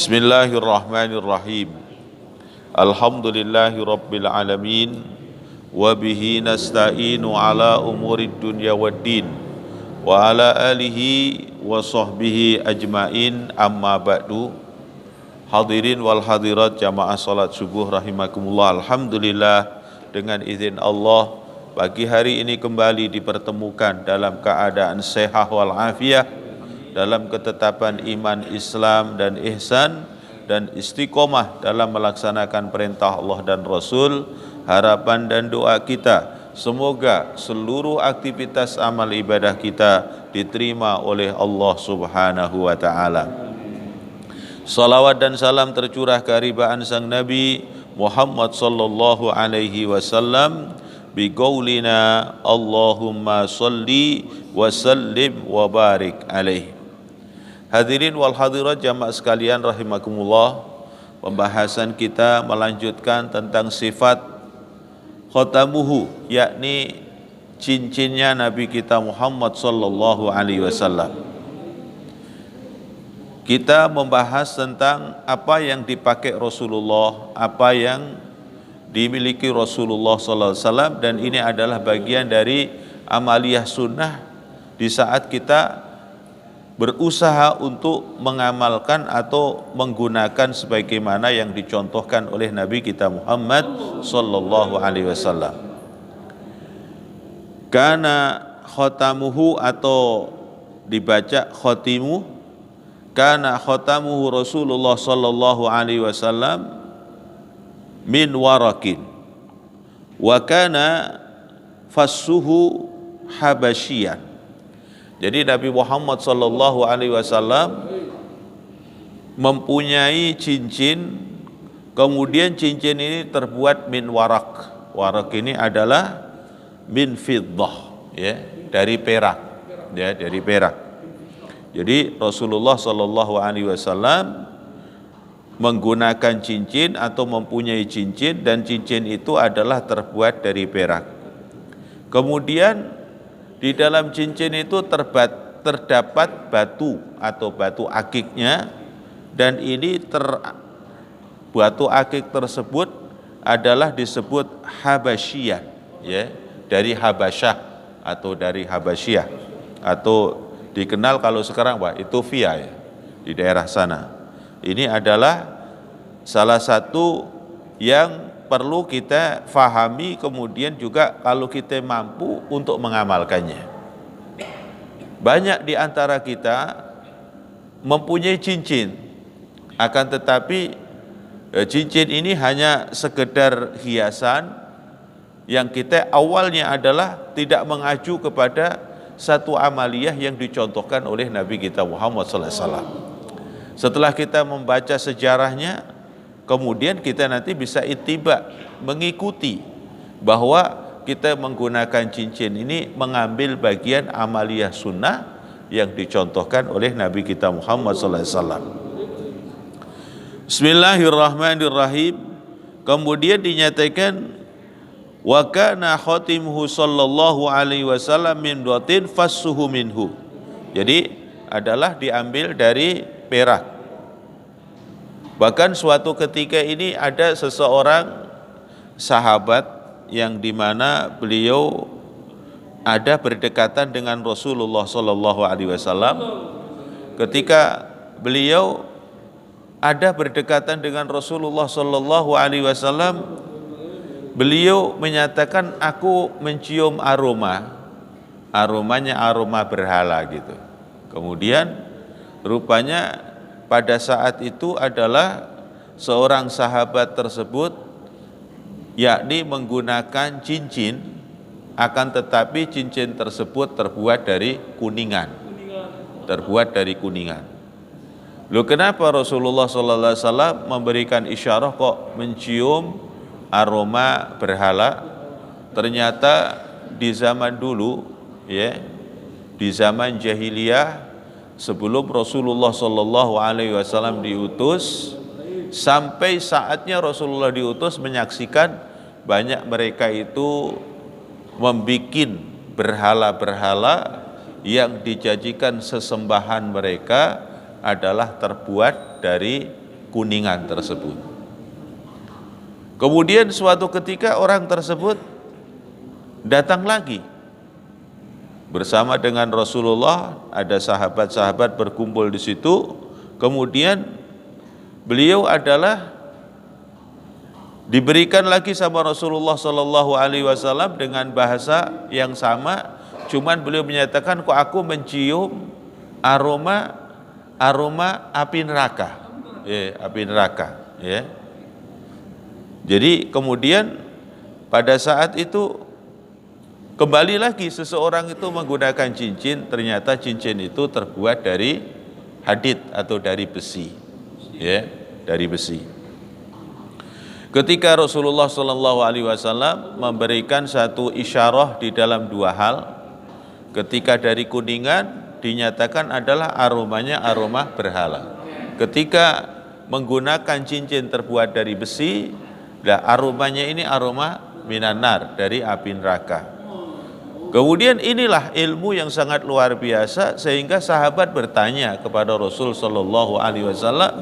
Bismillahirrahmanirrahim. Alhamdulillahi rabbil alamin. Wa bihi nasta'inu ala umurid dunya waddin. Wa ala alihi wa sahbihi ajmain, amma ba'du. Hadirin wal hadirat jamaah salat subuh rahimakumullah. Alhamdulillah, dengan izin Allah pagi hari ini kembali dipertemukan dalam keadaan sehat wal afiah, dalam ketetapan iman, Islam dan ihsan, dan istiqomah dalam melaksanakan perintah Allah dan Rasul. Harapan dan doa kita, semoga seluruh aktivitas amal ibadah kita diterima oleh Allah Subhanahu wa ta'ala. Salawat dan salam tercurah ke haribaan sang Nabi Muhammad sallallahu alaihi wasallam biqaulina Allahumma salli wa sallim wa barik alaihi. Hadirin wal hadirat jamaah sekalian rahimakumullah, pembahasan kita melanjutkan tentang sifat khatamuhu, yakni cincinnya Nabi kita Muhammad sallallahu alaihi wasallam. Kita membahas tentang apa yang dipakai Rasulullah, apa yang dimiliki Rasulullah sallallahu alaihi wasallam, dan ini adalah bagian dari amaliyah sunnah di saat kita berusaha untuk mengamalkan atau menggunakan sebagaimana yang dicontohkan oleh Nabi kita Muhammad sallallahu alaihi wasallam. Kana khatamuhu, atau dibaca khatimu, kana khatamuhu Rasulullah sallallahu alaihi wasallam min warakin wa kana fassuhu habasyian. Jadi Nabi Muhammad sallallahu alaihi wasallam mempunyai cincin, kemudian cincin ini terbuat min warak. Warak ini adalah min fiddah, ya, dari perak, ya, dari perak. Jadi Rasulullah sallallahu alaihi wasallam menggunakan cincin atau mempunyai cincin, dan cincin itu adalah terbuat dari perak. Kemudian di dalam cincin itu terdapat batu atau batu akiknya, dan ini batu akik tersebut adalah disebut Habasyiyah, ya, dari Habasyah atau dari Habasyiyah, atau dikenal kalau sekarang Ethiopia, ya, di daerah sana. Ini adalah salah satu yang perlu kita fahami, kemudian juga kalau kita mampu untuk mengamalkannya. Banyak di antara kita mempunyai cincin, akan tetapi cincin ini hanya sekedar hiasan yang kita awalnya adalah tidak mengacu kepada satu amaliyah yang dicontohkan oleh Nabi kita Muhammad sallallahu alaihi wasallam. Setelah kita membaca sejarahnya, kemudian kita nanti bisa ittiba, mengikuti bahwa kita menggunakan cincin ini mengambil bagian amaliyah sunnah yang dicontohkan oleh Nabi kita Muhammad sallallahu alaihi wasallam. Bismillahirrahmanirrahim. Kemudian dinyatakan wa kana khatimuhu sallallahu alaihi wasallam min datin fassuhu minhu. Jadi adalah diambil dari perak. Bahkan suatu ketika ini ada seseorang sahabat yang dimana beliau ada berdekatan dengan Rasulullah sallallahu alaihi wasallam. Ketika beliau ada berdekatan dengan Rasulullah sallallahu alaihi wasallam, beliau menyatakan, aku mencium aromanya aroma berhala gitu. Kemudian rupanya pada saat itu adalah seorang sahabat tersebut, yakni menggunakan cincin, akan tetapi cincin tersebut terbuat dari kuningan. Loh, kenapa Rasulullah sallallahu alaihi wasallam memberikan isyarah kok mencium aroma berhala? Ternyata di zaman dulu, ya, di zaman jahiliyah, sebelum Rasulullah sallallahu alaihi wasallam diutus, sampai saatnya Rasulullah diutus, menyaksikan banyak mereka itu membikin berhala-berhala yang dijadikan sesembahan mereka adalah terbuat dari kuningan tersebut. Kemudian suatu ketika orang tersebut datang lagi bersama dengan Rasulullah, ada sahabat-sahabat berkumpul di situ. Kemudian beliau adalah diberikan lagi sama Rasulullah Shallallahu Alaihi Wasallam dengan bahasa yang sama, cuman beliau menyatakan, kok aku mencium aroma api neraka, api neraka, ya. Jadi kemudian pada saat itu kembali lagi seseorang itu menggunakan cincin, ternyata cincin itu terbuat dari hadid atau dari besi, ya, dari besi. Ketika Rasulullah Shallallahu Alaihi Wasallam memberikan satu isyarah di dalam dua hal, ketika dari kuningan dinyatakan adalah aromanya aroma berhala. Ketika menggunakan cincin terbuat dari besi, aromanya ini aroma minanar, dari api neraka. Kemudian inilah ilmu yang sangat luar biasa, sehingga sahabat bertanya kepada Rasul Shallallahu Alaihi Wasallam,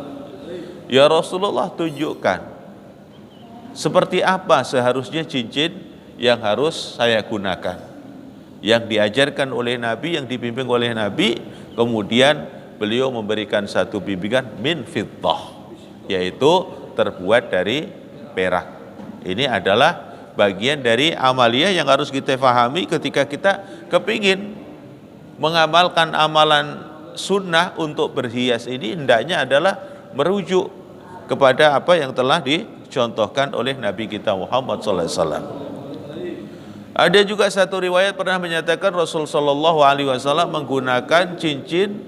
ya Rasulullah, tunjukkan seperti apa seharusnya cincin yang harus saya gunakan, yang diajarkan oleh Nabi, yang dibimbing oleh Nabi. Kemudian beliau memberikan satu bimbingan min fiddah, yaitu terbuat dari perak. Ini adalah bagian dari amalia yang harus kita pahami ketika kita kepingin mengamalkan amalan sunnah untuk berhias ini. Hendaknya adalah merujuk kepada apa yang telah dicontohkan oleh Nabi kita Muhammad SAW. Ada juga satu riwayat pernah menyatakan Rasul Shallallahu Alaihi Wasallam menggunakan cincin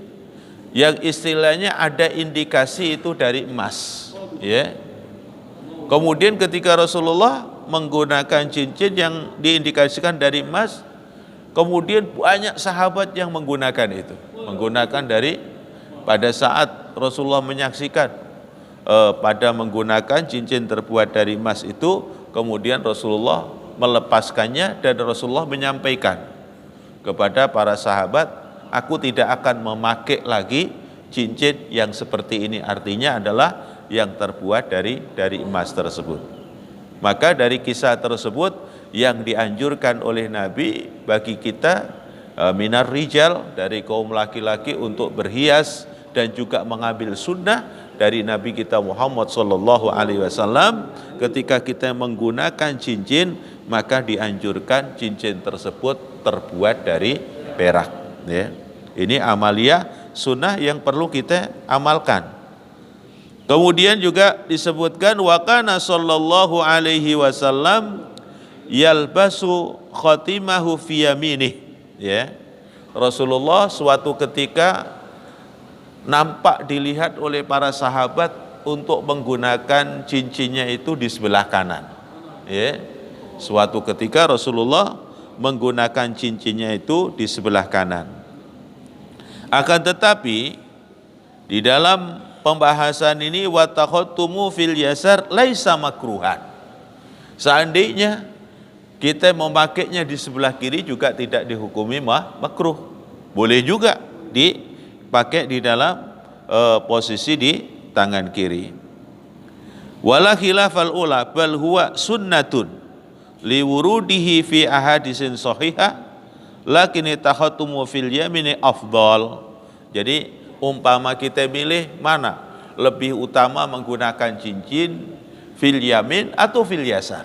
yang istilahnya ada indikasi itu dari emas, ya. Kemudian ketika Rasulullah menggunakan cincin yang diindikasikan dari emas, kemudian banyak sahabat yang menggunakan itu, menggunakan dari pada saat Rasulullah menyaksikan pada menggunakan cincin terbuat dari emas itu, kemudian Rasulullah melepaskannya dan Rasulullah menyampaikan kepada para sahabat, aku tidak akan memakai lagi cincin yang seperti ini, artinya adalah yang terbuat dari emas tersebut. Maka dari kisah tersebut yang dianjurkan oleh Nabi bagi kita minar rijal, dari kaum laki-laki, untuk berhias dan juga mengambil sunnah dari Nabi kita Muhammad Sallallahu Alaihi Wasallam. Ketika kita menggunakan cincin, maka dianjurkan cincin tersebut terbuat dari perak, ya. Ini amalia sunnah yang perlu kita amalkan. Kemudian juga disebutkan wa kana sallallahu alaihi wasallam yalbasu khatimahu fi yaminih, ya. Rasulullah suatu ketika nampak dilihat oleh para sahabat untuk menggunakan cincinnya itu di sebelah kanan, ya. Suatu ketika Rasulullah menggunakan cincinnya itu di sebelah kanan. Akan tetapi di dalam pembahasan ini wa takhattumu fil yasar laisa makruhan. Seandainya kita memakainya di sebelah kiri juga tidak dihukumi makruh. Boleh juga dipakai di dalam posisi di tangan kiri. Wala khilafal ula bal huwa sunnatun liwurudihi fi ahadisin sahihah lakin takhattumu fil yamini afdal. Jadi umpama kita milih mana lebih utama menggunakan cincin, fil yamin atau fil yasar,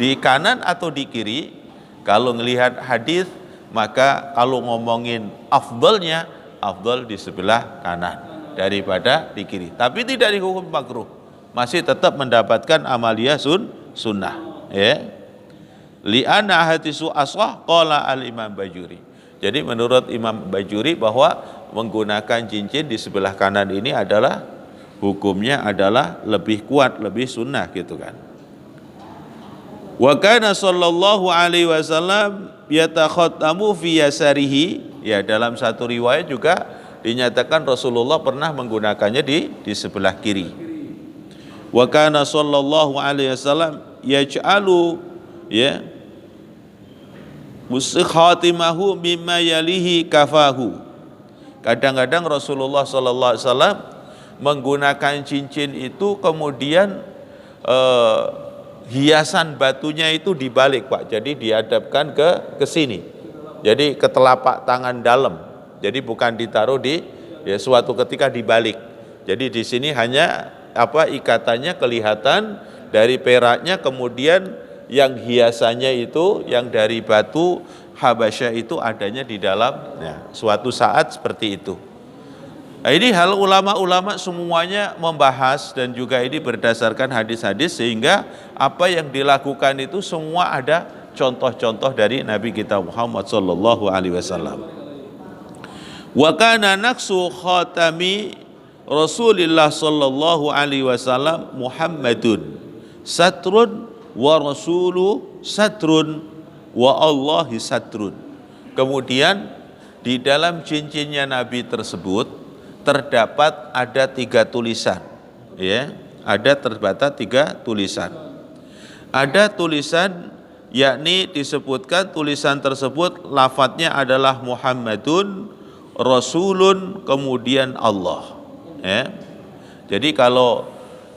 di kanan atau di kiri. Kalau melihat hadis, maka kalau ngomongin afdalnya, afdal di sebelah kanan daripada di kiri, tapi tidak dihukum makruh, masih tetap mendapatkan amalia sunnah, ya. Li'anna hadisu aswah qala al-Imam Bajuri. Jadi menurut Imam Bajuri bahwa menggunakan cincin di sebelah kanan ini adalah hukumnya adalah lebih kuat, lebih sunnah, gitu kan. Wa kana sallallahu alaihi wasallam yatakhattamu fi yasarihi, ya, dalam satu riwayat juga dinyatakan Rasulullah pernah menggunakannya di sebelah kiri. Wa kana sallallahu alaihi wasallam yaj'alu, ya, khatimahu mimma yalihi kafahu. Kadang-kadang Rasulullah sallallahu alaihi wasallam menggunakan cincin itu kemudian hiasan batunya itu dibalik Pak, jadi dihadapkan ke sini, jadi ke telapak tangan dalam, jadi bukan ditaruh di suatu ketika dibalik. Jadi di sini hanya ikatannya kelihatan dari peraknya, kemudian yang hiasannya itu yang dari batu Habasyah itu adanya di dalam suatu saat seperti itu. Nah, ini hal ulama-ulama semuanya membahas dan juga ini berdasarkan hadis-hadis, sehingga apa yang dilakukan itu semua ada contoh-contoh dari Nabi kita Muhammad sallallahu alaihi wasallam. Wa kana naqsu khatami Rasulillah sallallahu alaihi wasallam Muhammadun satrun wa rasulu satrun wa Allahi satrun. Kemudian di dalam cincinnya Nabi tersebut terdapat ada 3 tulisan, ada terdapat 3 tulisan. Ada tulisan, yakni disebutkan tulisan tersebut lafadznya adalah Muhammadun, Rasulun, kemudian Allah. Jadi kalau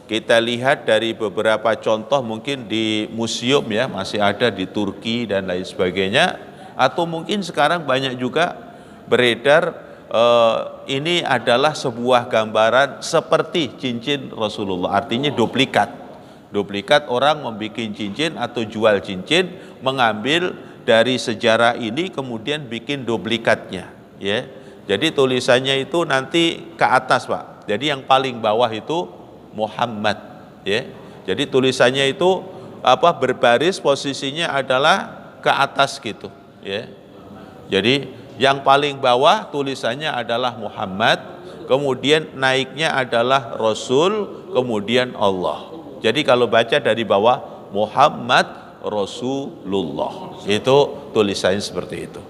kita lihat dari beberapa contoh mungkin di museum masih ada di Turki dan lain sebagainya, atau mungkin sekarang banyak juga beredar ini adalah sebuah gambaran seperti cincin Rasulullah, artinya duplikat orang membuat cincin atau jual cincin, mengambil dari sejarah ini kemudian bikin duplikatnya, Jadi tulisannya itu nanti ke atas Pak, jadi yang paling bawah itu Muhammad, Jadi tulisannya itu berbaris, posisinya adalah ke atas gitu, Jadi yang paling bawah tulisannya adalah Muhammad, kemudian naiknya adalah Rasul, kemudian Allah. Jadi kalau baca dari bawah Muhammad Rasulullah, itu tulisannya seperti itu.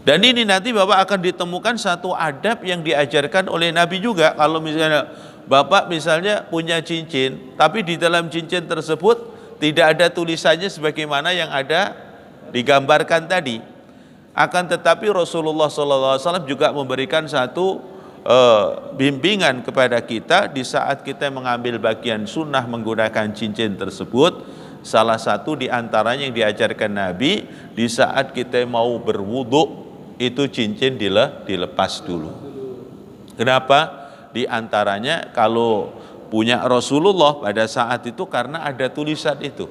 Dan ini nanti Bapak akan ditemukan satu adab yang diajarkan oleh Nabi juga. Kalau misalnya Bapak misalnya punya cincin, tapi di dalam cincin tersebut tidak ada tulisannya sebagaimana yang ada digambarkan tadi. Akan tetapi Rasulullah SAW juga memberikan satu bimbingan kepada kita di saat kita mengambil bagian sunnah menggunakan cincin tersebut. Salah satu di antaranya yang diajarkan Nabi, di saat kita mau berwudu itu cincin dilepas dulu. Kenapa? Di antaranya kalau punya Rasulullah pada saat itu karena ada tulisan itu,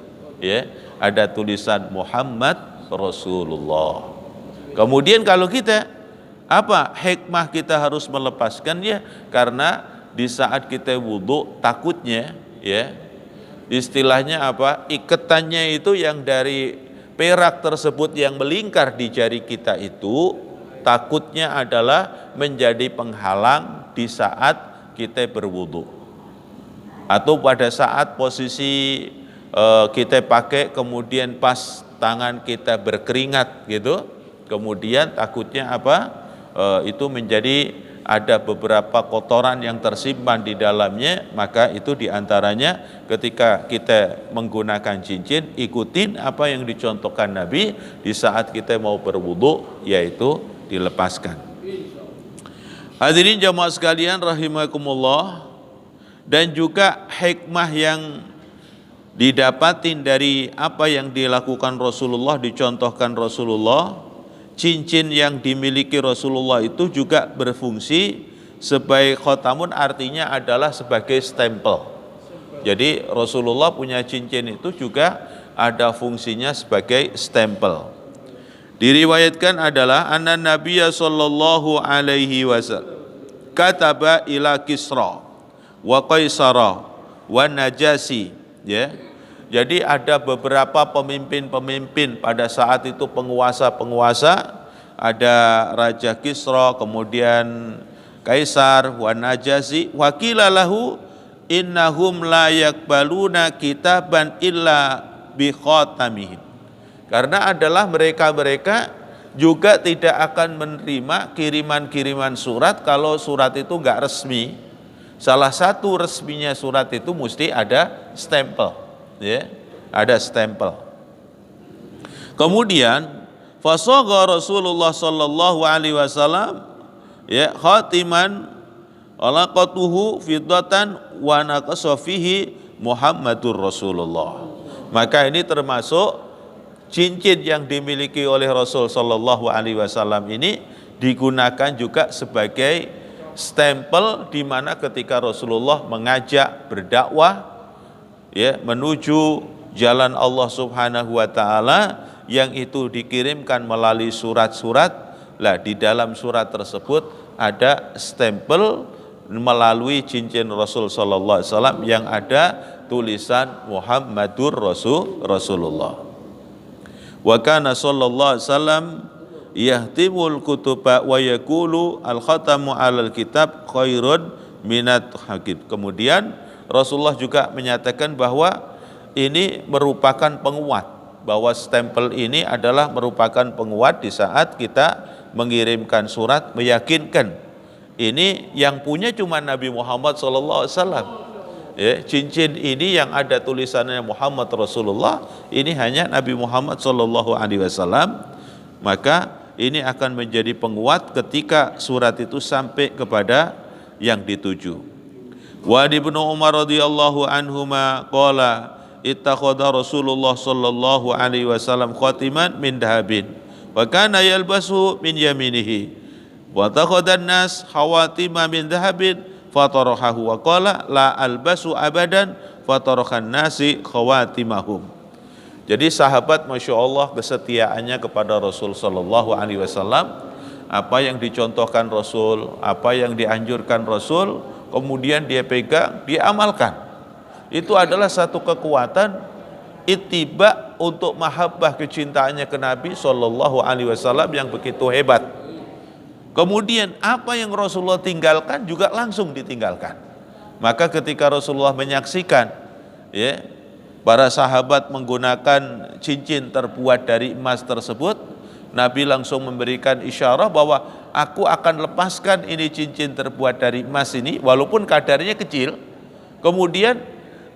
ada tulisan Muhammad Rasulullah. Kemudian kalau kita hikmah kita harus melepaskannya, karena di saat kita wudu takutnya istilahnya iketannya itu yang dari perak tersebut yang melingkar di jari kita itu takutnya adalah menjadi penghalang di saat kita berwudu, atau pada saat posisi kita pakai kemudian pas tangan kita berkeringat gitu. Kemudian takutnya itu menjadi ada beberapa kotoran yang tersimpan di dalamnya, maka itu diantaranya ketika kita menggunakan cincin, ikutin apa yang dicontohkan Nabi di saat kita mau berwudu, yaitu dilepaskan. Hadirin jamaah sekalian rahimakumullah, dan juga hikmah yang didapatin dari apa yang dilakukan Rasulullah, dicontohkan Rasulullah. Cincin yang dimiliki Rasulullah itu juga berfungsi sebagai khotamun, artinya adalah sebagai stempel. Jadi Rasulullah punya cincin itu juga ada fungsinya sebagai stempel. Diriwayatkan adalah anna Nabiya sallallahu alaihi wasallam kataba ila Kisra wa Qaisara wa Najasi, Jadi ada beberapa pemimpin-pemimpin pada saat itu, penguasa-penguasa, ada Raja Kisra, kemudian Kaisar, wa Najasi, wa qila lahu innahum la yaqbaluna kitaban illa bi khatamihim. Karena adalah mereka-mereka juga tidak akan menerima kiriman-kiriman surat kalau surat itu enggak resmi. Salah satu resminya surat itu mesti ada stempel. Ada stempel. Kemudian fasagha Rasulullah sallallahu alaihi wasallam khatiman alaqatuhu fiddatan wa naqasa fihi Muhammadur Rasulullah. Maka ini termasuk cincin yang dimiliki oleh Rasul sallallahu alaihi wasallam ini digunakan juga sebagai stempel di mana ketika Rasulullah mengajak berdakwah ya menuju jalan Allah Subhanahu wa taala yang itu dikirimkan melalui surat-surat. Lah di dalam surat tersebut ada stempel melalui cincin Rasul sallallahu alaihi wasallam yang ada tulisan Muhammadur Rasulullah. Wa kana sallallahu alaihi wasallam yahtimul kutuba wa yaqulu al khatamu alal kitab khairun minat hakid. Kemudian Rasulullah juga menyatakan bahwa ini merupakan penguat, bahwa stempel ini adalah merupakan penguat di saat kita mengirimkan surat, meyakinkan ini yang punya cuma Nabi Muhammad SAW. Ya, cincin ini yang ada tulisannya Muhammad Rasulullah, ini hanya Nabi Muhammad SAW. Maka ini akan menjadi penguat ketika surat itu sampai kepada yang dituju. Wa Ibnu Umar radhiyallahu anhuma qala ittakhadha Rasulullah sallallahu alaihi wasallam khatiman min dahabin wa kana yalbasu min yaminihi wa takhadha an-nas khawatima min dahabin fatarahahu wa qala la albasu abadan fatarahan nasi khawatimahum. Jadi sahabat Masya Allah kesetiaannya kepada Rasul sallallahu alaihi wasallam, apa yang dicontohkan Rasul, apa yang dianjurkan Rasul, kemudian dia pegang, dia amalkan. Itu adalah satu kekuatan ittiba untuk mahabbah kecintaannya ke Nabi sallallahu alaihi wasallam yang begitu hebat. Kemudian apa yang Rasulullah tinggalkan juga langsung ditinggalkan. Maka ketika Rasulullah menyaksikan ya para sahabat menggunakan cincin terbuat dari emas tersebut, Nabi langsung memberikan isyarat bahwa aku akan lepaskan ini cincin terbuat dari emas ini walaupun kadarnya kecil. Kemudian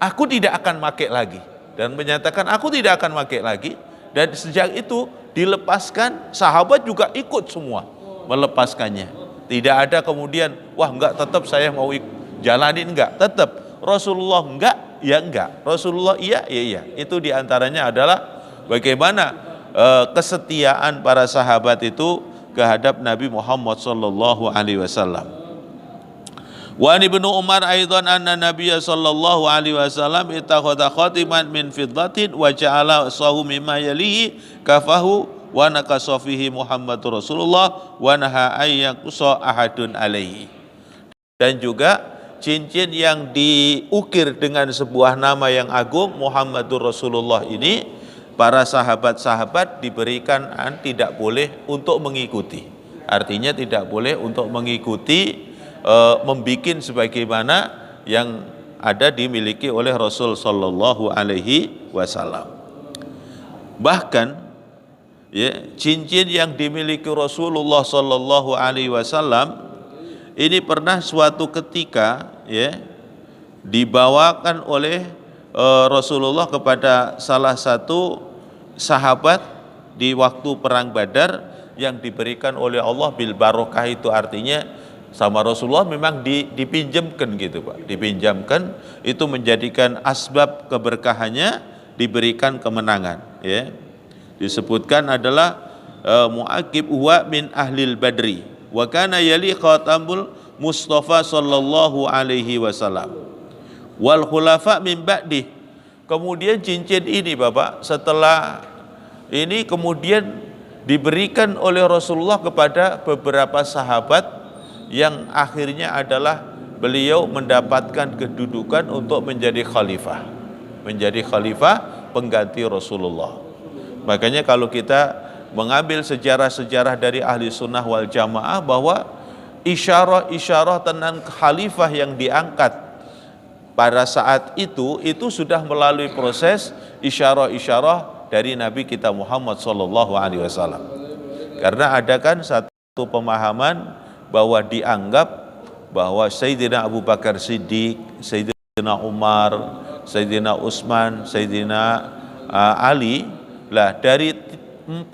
aku tidak akan pakai lagi, dan menyatakan aku tidak akan pakai lagi. Dan sejak itu dilepaskan, sahabat juga ikut semua melepaskannya. Tidak ada kemudian wah enggak, tetap saya mau jalanin, enggak, tetap Rasulullah enggak, ya enggak, Rasulullah iya, ya iya. Itu diantaranya adalah bagaimana kesetiaan para sahabat itu kehadap Nabi Muhammad sallallahu alaihi wasallam. Wa Ibnu Umar aidan anna Nabiy sallallahu alaihi wasallam ittakhadha khatiman min fiddatin wa ja'ala sahu mimma yalihi kafahu wa nakasa fihi Muhammadur Rasulullah wa naha ayyaqusa ahadun alaihi. Dan juga cincin yang diukir dengan sebuah nama yang agung Muhammadur Rasulullah ini para sahabat-sahabat diberikan tidak boleh untuk mengikuti. Artinya tidak boleh untuk mengikuti membikin sebagaimana yang ada dimiliki oleh Rasul sallallahu alaihi wasallam. Bahkan ya, cincin yang dimiliki Rasulullah sallallahu alaihi wasallam ini pernah suatu ketika ya dibawakan oleh Rasulullah kepada salah satu sahabat di waktu perang Badar yang diberikan oleh Allah bil barokah. Itu artinya sama Rasulullah memang dipinjamkan gitu Pak, dipinjamkan, itu menjadikan asbab keberkahannya, diberikan kemenangan ya. Disebutkan adalah Mu'aqib huwa min ahlil badri wa kana yali khatamul Mustafa sallallahu alaihi wasallam wal khulafa min ba'di. Kemudian cincin ini Bapak setelah ini kemudian diberikan oleh Rasulullah kepada beberapa sahabat yang akhirnya adalah beliau mendapatkan kedudukan untuk menjadi khalifah pengganti Rasulullah. Makanya kalau kita mengambil sejarah-sejarah dari ahli sunnah wal jamaah bahwa isyarah-isyarah tentang khalifah yang diangkat pada saat itu sudah melalui proses isyarah-isyarah dari Nabi kita Muhammad sallallahu alaihi wasallam. Karena ada kan satu pemahaman bahwa dianggap bahwa Sayyidina Abu Bakar Siddiq, Sayyidina Umar, Sayyidina Utsman, Sayyidina Ali, lah dari 4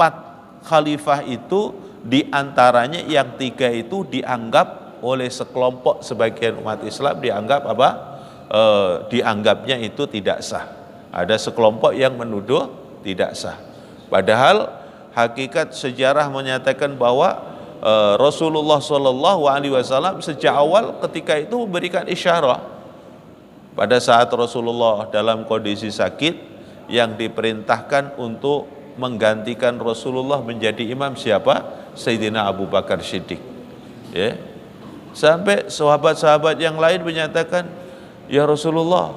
khalifah itu diantaranya yang 3 itu dianggap oleh sekelompok sebagian umat Islam dianggap apa? Dianggapnya itu tidak sah. Ada sekelompok yang menuduh tidak sah. Padahal hakikat sejarah menyatakan bahwa Rasulullah SAW sejak awal ketika itu memberikan isyarat. Pada saat Rasulullah dalam kondisi sakit, yang diperintahkan untuk menggantikan Rasulullah menjadi imam siapa? Sayyidina Abu Bakar Siddiq. Ya. Sampai sahabat-sahabat yang lain menyatakan, ya Rasulullah,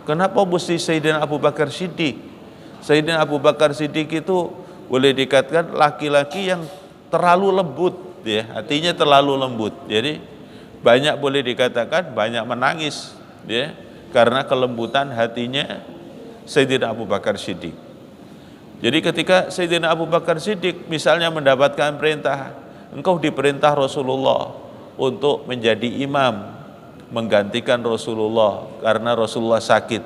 kenapa mesti Sayyidina Abu Bakar Siddiq? Sayyidina Abu Bakar Siddiq itu boleh dikatakan laki-laki yang terlalu lembut, ya, hatinya terlalu lembut. Jadi banyak boleh dikatakan banyak menangis, ya, karena kelembutan hatinya Sayyidina Abu Bakar Siddiq. Jadi ketika Sayyidina Abu Bakar Siddiq misalnya mendapatkan perintah, engkau diperintah Rasulullah untuk menjadi imam, menggantikan Rasulullah karena Rasulullah sakit,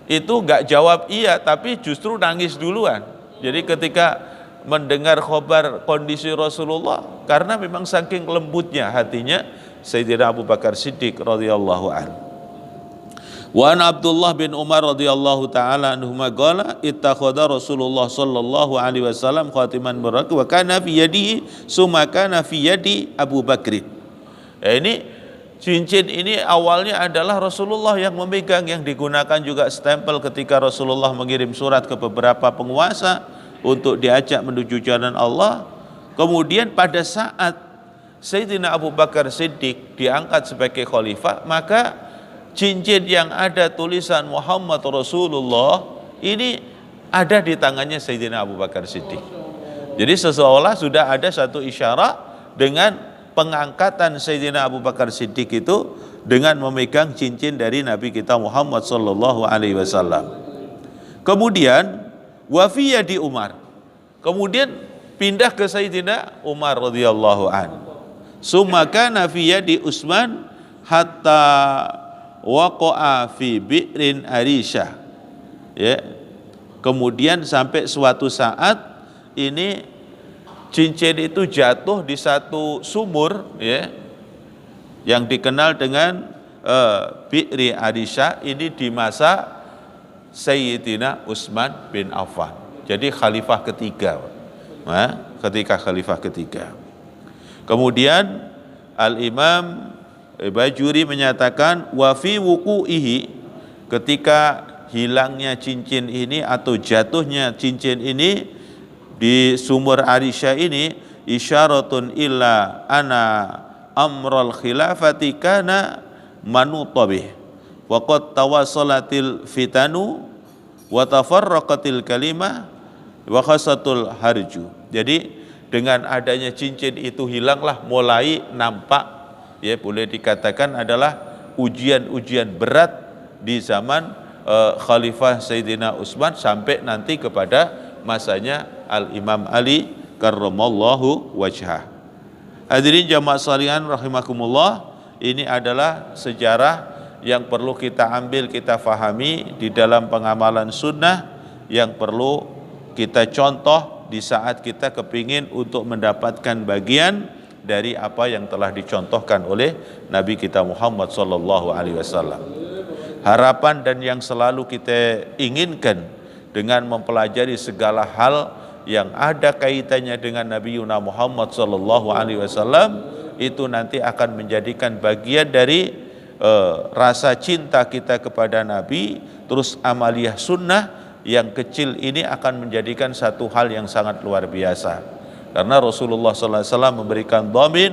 itu gak jawab iya, tapi justru nangis duluan. Jadi ketika mendengar khabar kondisi Rasulullah, karena memang saking lembutnya hatinya Sayyidina Abu Bakar Siddiq radhiyallahu anhu. Wa an Abdullah bin Umar radhiyallahu taala anhuma qala ittakhadha Rasulullah sallallahu alaihi wasallam khatiman mubarak wa kana fi yadihi summa kana fi yadi Abu Bakr. Ini cincin ini awalnya adalah Rasulullah yang memegang, yang digunakan juga stempel ketika Rasulullah mengirim surat ke beberapa penguasa untuk diajak menuju jalan Allah. Kemudian pada saat Sayyidina Abu Bakar Siddiq diangkat sebagai khalifah, maka cincin yang ada tulisan Muhammad Rasulullah ini ada di tangannya Sayyidina Abu Bakar Siddiq. Jadi seolah sudah ada satu isyarat dengan pengangkatan Sayyidina Abu Bakar Siddiq itu dengan memegang cincin dari Nabi kita Muhammad sallallahu alaihi wasallam. Kemudian wa fi yadi Umar. Kemudian pindah ke Sayyidina Umar radhiyallahu an. Summa kana fi yadi Utsman hatta waqa'a fi bi'rin Arisyah. Ya. Kemudian sampai suatu saat ini cincin itu jatuh di satu sumur, ya, yang dikenal dengan Bi'ri Arisyah, ini di masa Sayyidina Utsman bin Affan. Jadi khalifah ketiga, ketika khalifah ketiga. Kemudian Al-Imam Bajuri menyatakan wa fi wuqu'ihi, ketika hilangnya cincin ini atau jatuhnya cincin ini di sumur Arisyah ini, isyaratun illa ana amral khilafati kana manutabih wa qad tawassalatil fitanu wa tafarraqatil kalimah wa khasatul harju. Jadi dengan adanya cincin itu hilanglah mulai nampak, ya, boleh dikatakan adalah ujian-ujian berat di zaman Khalifah Sayyidina Utsman sampai nanti kepada masanya Al-Imam Ali karramallahu wajhah. Hadirin jamaah sekalian rahimakumullah, ini adalah sejarah yang perlu kita ambil, kita fahami di dalam pengamalan sunnah, yang perlu kita contoh di saat kita kepingin untuk mendapatkan bagian dari apa yang telah dicontohkan oleh Nabi kita Muhammad sallallahu alaihi wasallam. Harapan dan yang selalu kita inginkan dengan mempelajari segala hal yang ada kaitannya dengan Nabi Muhammad sallallahu alaihi wasallam itu nanti akan menjadikan bagian dari rasa cinta kita kepada Nabi. Terus amaliyah sunnah yang kecil ini akan menjadikan satu hal yang sangat luar biasa, karena Rasulullah sallallahu alaihi wasallam memberikan dhamin,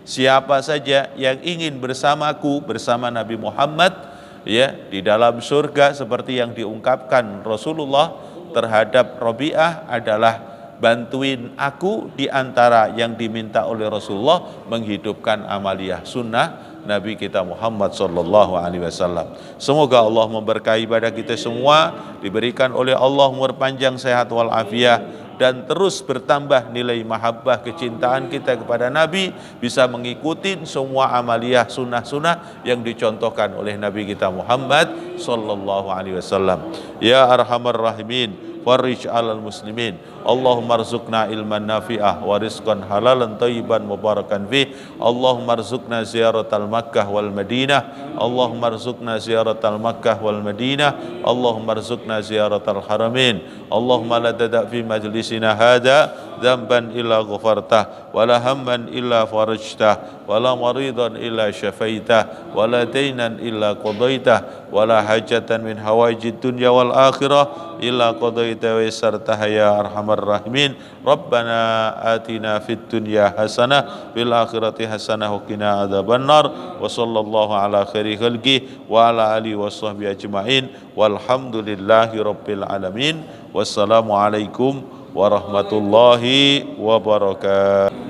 siapa saja yang ingin bersamaku, bersama Nabi Muhammad, ya, di dalam surga, seperti yang diungkapkan Rasulullah terhadap Rabi'ah adalah bantuin aku di antara yang diminta oleh Rasulullah menghidupkan amaliyah sunnah Nabi kita Muhammad sallallahu alaihi wasallam. Semoga Allah memberkahi pada kita semua, diberikan oleh Allah umur panjang, sehat wal afiat, dan terus bertambah nilai mahabbah kecintaan kita kepada Nabi, bisa mengikuti semua amaliyah sunnah-sunnah yang dicontohkan oleh Nabi kita Muhammad sallallahu alaihi wasallam. Ya arhamar rahimin, farij 'alal muslimin. Allahumma arzuqna ilman nafi'ah wa rizqan halalan thayyiban mubarakan fih. Allahumma arzuqna ziyaratal Makkah wal Madinah. Allahumma arzuqna ziyaratal Makkah wal Madinah. Allahumma arzuqna ziyaratal Haramain. Allahumma la tada' fi majlisina hadza dzamban illa ghafartah wa la hamman illa farajtah wa la maridan illa syafaitah wa la dainan illa qadaitah wa la hajatan min hawaijid dunya wal akhirah illa qadaita wa yassartaha ya arhamar rahimin. Rabbana atina fid dunya hasanah fil akhirati hasanah wa qina adzabannar. Wa sallallahu ala khairi khalqi wa ala alihi washabbihi ajmain walhamdulillahi rabbil alamin. Wassalamu alaikum warahmatullahi wabarakatuh.